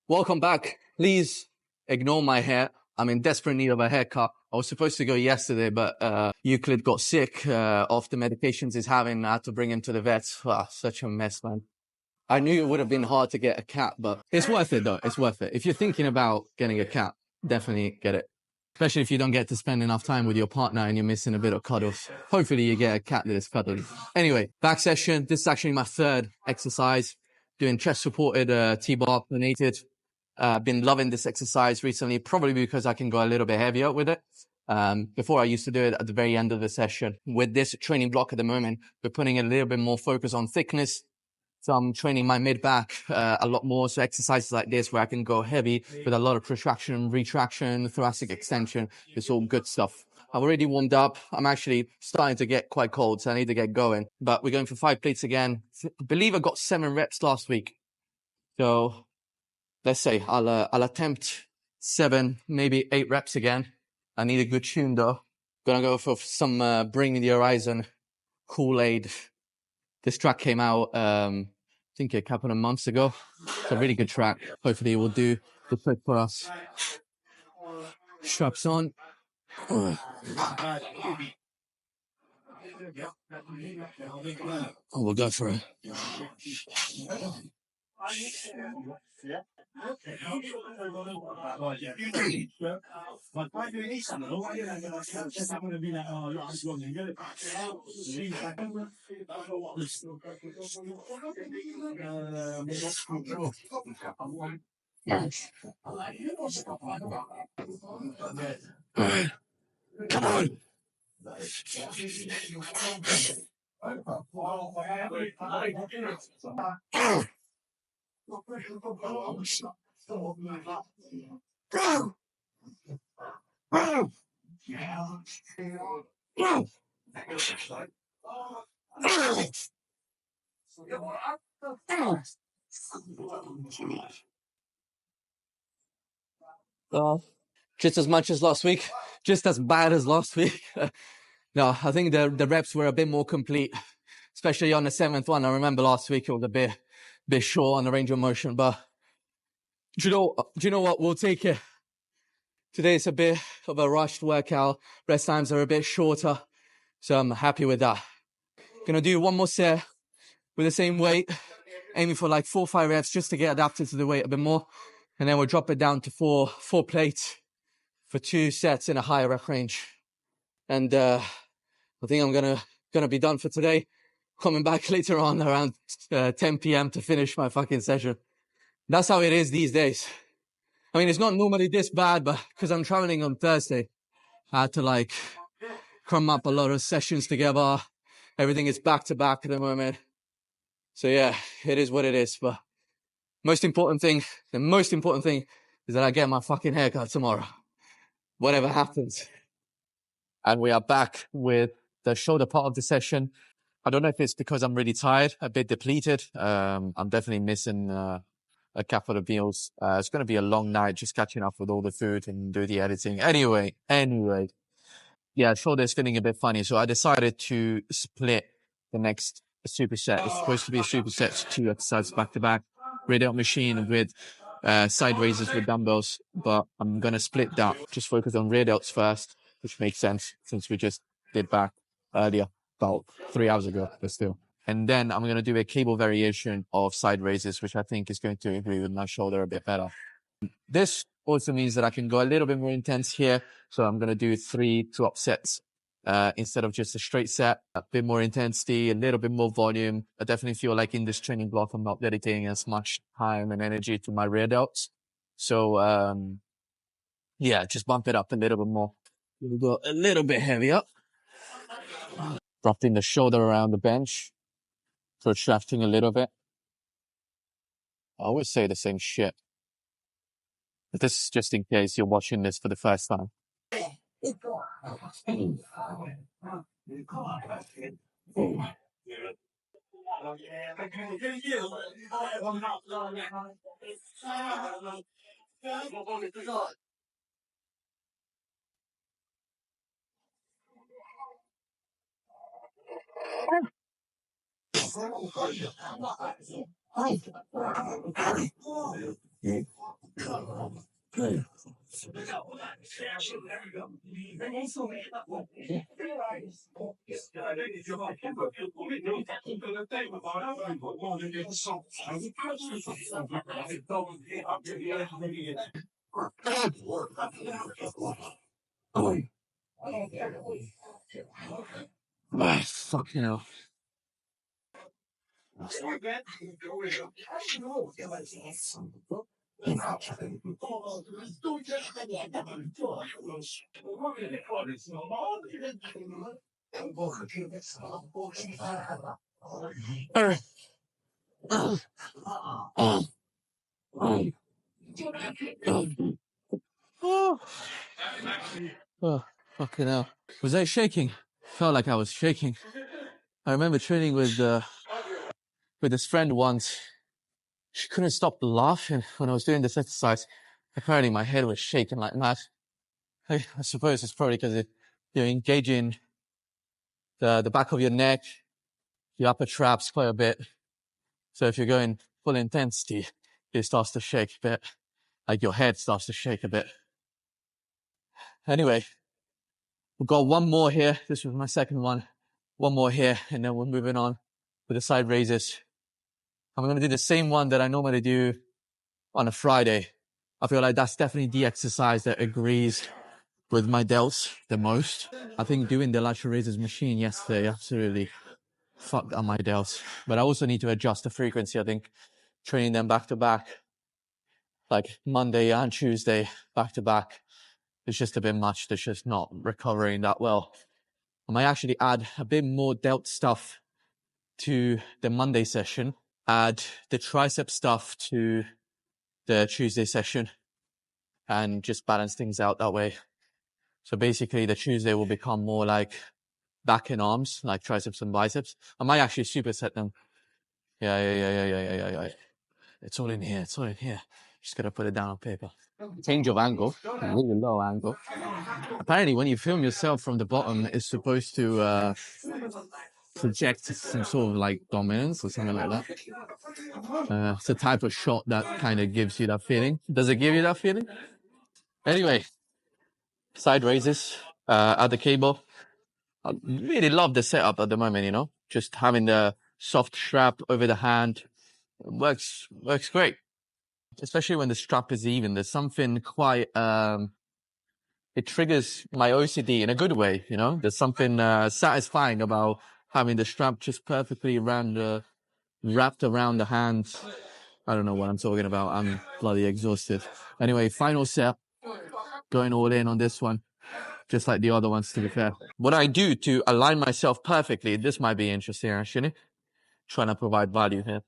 Welcome back. Please ignore my hair. I'm in desperate need of a haircut. I was supposed to go yesterday, but Euclid got sick of the medications he's having. I had to bring him to the vet. Such a mess, man. I knew it would have been hard to get a cat, but it's worth it, though. It's worth it. If you're thinking about getting a cat, definitely get it. Especially if you don't get to spend enough time with your partner and you're missing a bit of cuddles. Hopefully you get a cat that is cuddly. Anyway, back session. This is actually my third exercise. Doing chest supported T-bar planated. Been loving this exercise recently, probably because I can go a little bit heavier with it. Before I used to do it at the very end of the session. With this training block at the moment, we're putting a little bit more focus on thickness. So I'm training my mid-back a lot more. So exercises like this where I can go heavy with a lot of protraction, retraction, thoracic extension. It's all good stuff. I've already warmed up. I'm actually starting to get quite cold, so I need to get going. But we're going for 5 plates again. I believe I got 7 reps last week. So let's say I'll attempt 7, maybe 8 reps again. I need a good tune though. Gonna go for some Bring Me the Horizon Kool-Aid. This track came out, I think a couple of months ago. It's a really good track. Hopefully it will do the trick for us. Straps on. Oh, we'll go for it. Come on. Just as much as last week, just as bad as last week. No, I think the reps were a bit more complete, especially on the 7th one. I remember last week it was a bit short on the range of motion, but do you know what? We'll take it. Today it's a bit of a rushed workout. Rest times are a bit shorter, so I'm happy with that. Gonna do one more set with the same weight, aiming for like 4 or 5 reps just to get adapted to the weight a bit more, and then we'll drop it down to four plates for 2 sets in a higher rep range. And I think I'm gonna be done for today. Coming back later on around 10 p.m. to finish my fucking session. That's how it is these days. I mean, it's not normally this bad, but because I'm traveling on Thursday, I had to like crumb up a lot of sessions together. Everything is back to back at the moment. So yeah, it is what it is. But the most important thing is that I get my fucking haircut tomorrow. Whatever happens. And we are back with the shoulder part of the session. I don't know if it's because I'm really tired, a bit depleted. I'm definitely missing a couple of meals. It's going to be a long night just catching up with all the food and do the editing. Anyway. Yeah, shoulder's feeling a bit funny. So I decided to split the next superset. It's supposed to be a superset, 2 exercises back to back. Radial machine with side raises with dumbbells. But I'm going to split that. Just focus on radials first, which makes sense since we just did back earlier, about 3 hours ago, but still. And then I'm going to do a cable variation of side raises, which I think is going to agree with my shoulder a bit better. This also means that I can go a little bit more intense here. So I'm going to do 3 2-up sets instead of just a straight set. A bit more intensity, a little bit more volume. I definitely feel like in this training block, I'm not dedicating as much time and energy to my rear delts. So yeah, just bump it up a little bit more. We'll go a little bit heavier. Dropping the shoulder around the bench. Protracting a little bit. I always say the same shit. But this is just in case you're watching this for the first time. Fucking hell. Oh, fucking hell. Was I shaking? Felt like I was shaking. I remember training with this friend once. She couldn't stop laughing when I was doing this exercise. Apparently my head was shaking like mad. I suppose it's probably because you're engaging the back of your neck, your upper traps quite a bit. So if you're going full intensity, it starts to shake a bit. Like your head starts to shake a bit. Anyway, we've got one more here. This was my second one. One more here, and then we're moving on with the side raises. I'm going to do the same one that I normally do on a Friday. I feel like that's definitely the exercise that agrees with my delts the most. I think doing the lateral raises machine yesterday absolutely fucked up my delts. But I also need to adjust the frequency. I think training them back to back, like Monday and Tuesday back to back, is just a bit much. They're just not recovering that well. I might actually add a bit more delt stuff to the Monday session, add the tricep stuff to the Tuesday session, and just balance things out that way. So basically the Tuesday will become more like back and arms, like triceps and biceps. I might actually superset them. Yeah. It's all in here. It's all in here. Just gotta put it down on paper. Change of angle, really low angle. Apparently when you film yourself from the bottom, it's supposed to project some sort of like dominance or something like that. It's a type of shot that kind of gives you that feeling. Does it give you that feeling? Anyway, side raises, at the cable. I really love the setup at the moment, you know, just having the soft strap over the hand works great, especially when the strap is even. There's something quite, it triggers my OCD in a good way, you know, there's something, satisfying about having the strap just perfectly wrapped around the hand. I don't know what I'm talking about. I'm bloody exhausted. Anyway, final set, going all in on this one. Just like the other ones, to be fair. What I do to align myself perfectly, this might be interesting, actually. Trying to provide value here.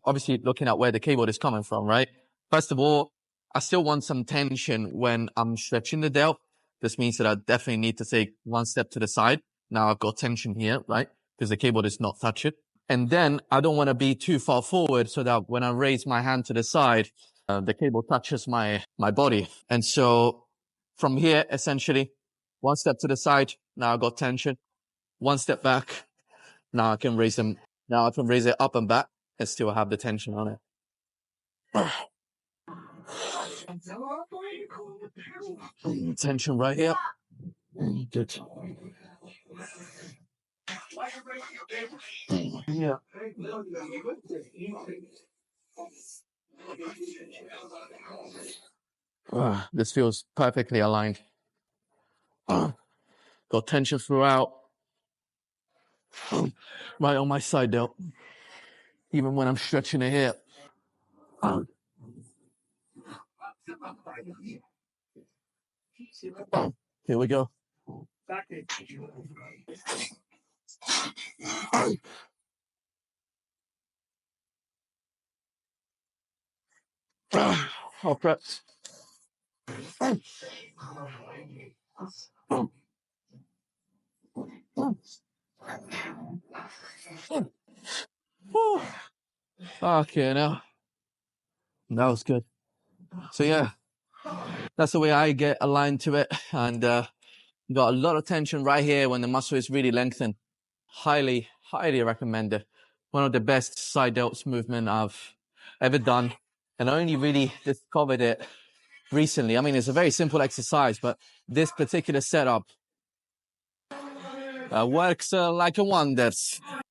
Obviously, looking at where the keyboard is coming from, right? First of all, I still want some tension when I'm stretching the delt. This means that I definitely need to take one step to the side. Now I've got tension here, right? Because the keyboard is not touching. And then I don't want to be too far forward so that when I raise my hand to the side, the cable touches my body. And so from here, essentially, one step to the side. Now I got tension. One step back. Now I can raise them. Now I can raise it up and back and still have the tension on it. Tension right here. Good. Yeah. This feels perfectly aligned. Got tension throughout. Right on my side delt. Even when I'm stretching it here. Here we go. All prepped. Okay, now that was good. So yeah, that's the way I get aligned to it, and got a lot of tension right here when the muscle is really lengthened. Highly recommend it. One of the best side delts movement I've ever done, and I only really discovered it recently. I mean, it's a very simple exercise, but this particular setup works like a wonder.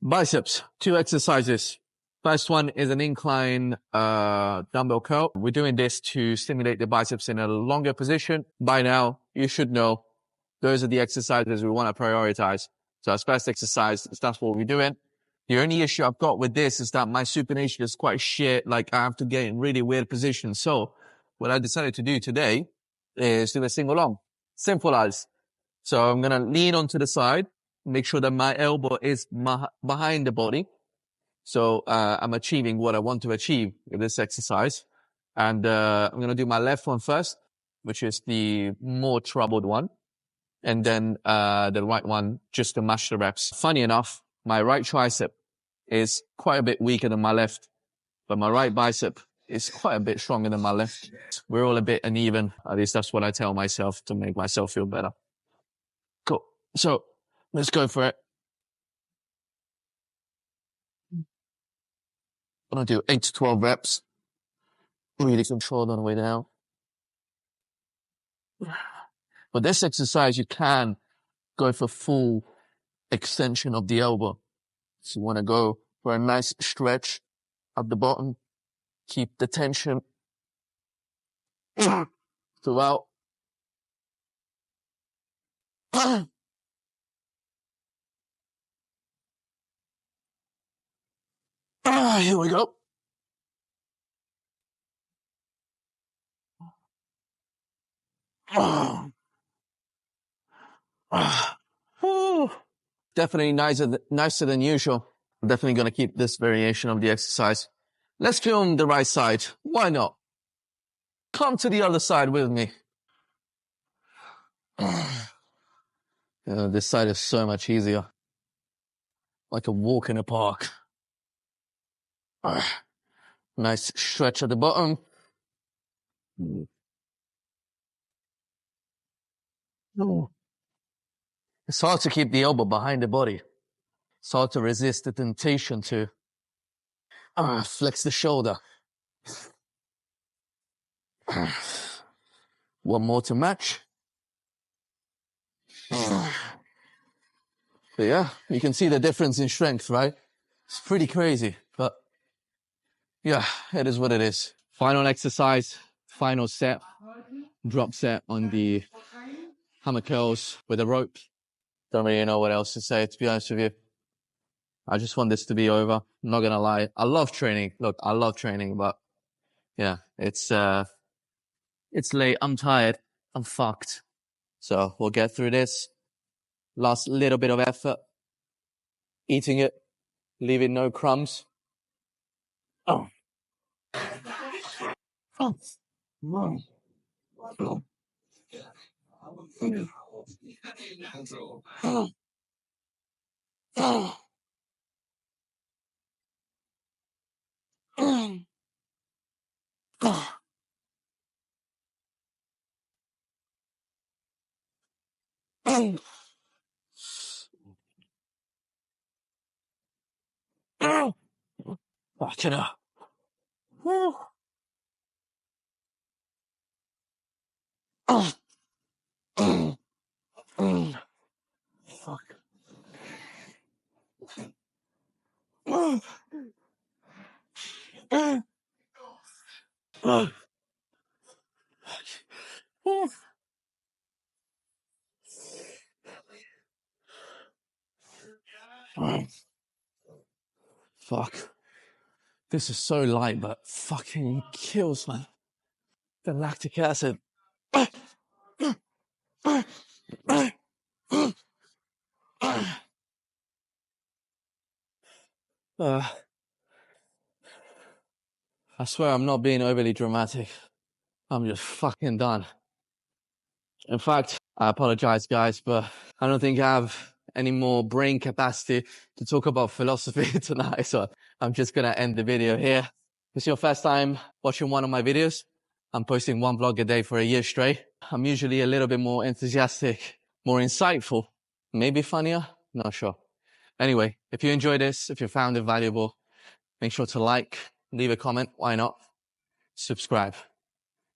Biceps, 2 exercises. First one is an incline dumbbell curl. We're doing this to stimulate the biceps in a longer position. By now, you should know those are the exercises we want to prioritize. So as first exercise, that's what we're doing. The only issue I've got with this is that my supination is quite shit. Like I have to get in really weird positions. So what I decided to do today is do a single arm. Simple as. So I'm going to lean onto the side, make sure that my elbow is behind the body. So I'm achieving what I want to achieve with this exercise. And I'm going to do my left one first, which is the more troubled one. And then the right one, just to match the reps. Funny enough, my right tricep is quite a bit weaker than my left, but my right bicep is quite a bit stronger than my left. We're all a bit uneven. At least that's what I tell myself to make myself feel better. Cool. So let's go for it. I'm going to do 8 to 12 reps. Really controlled on the way down. For this exercise, you can go for full extension of the elbow. So you want to go for a nice stretch at the bottom. Keep the tension throughout. Here we go. Definitely nicer than usual. I'm definitely going to keep this variation of the exercise. Let's film the right side. Why not? Come to the other side with me. This side is so much easier. Like a walk in a park. Nice stretch at the bottom. It's hard to keep the elbow behind the body. It's hard to resist the temptation to flex the shoulder. One more to match. But yeah, you can see the difference in strength, right? It's pretty crazy, but yeah, it is what it is. Final exercise, final set, drop set on the hammer curls with a rope. Don't really know what else to say, to be honest with you. I just want this to be over. I'm not gonna lie. I love training. Look, I love training, but yeah, it's late. I'm tired. I'm fucked. So we'll get through this. Last little bit of effort. Eating it. Leaving no crumbs. Oh. Oh. Fucking hell. Fuck. Fuck. This is so light, but fucking kills, man. The lactic acid. I swear I'm not being overly dramatic. I'm just fucking done. In fact, I apologize, guys, but I don't think I have any more brain capacity to talk about philosophy tonight. So I'm just going to end the video here. If it's your first time watching one of my videos, I'm posting one vlog a day for a year straight. I'm usually a little bit more enthusiastic, more insightful, maybe funnier. Not sure. Anyway, if you enjoyed this, if you found it valuable, make sure to like, leave a comment. Why not? Subscribe.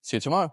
See you tomorrow.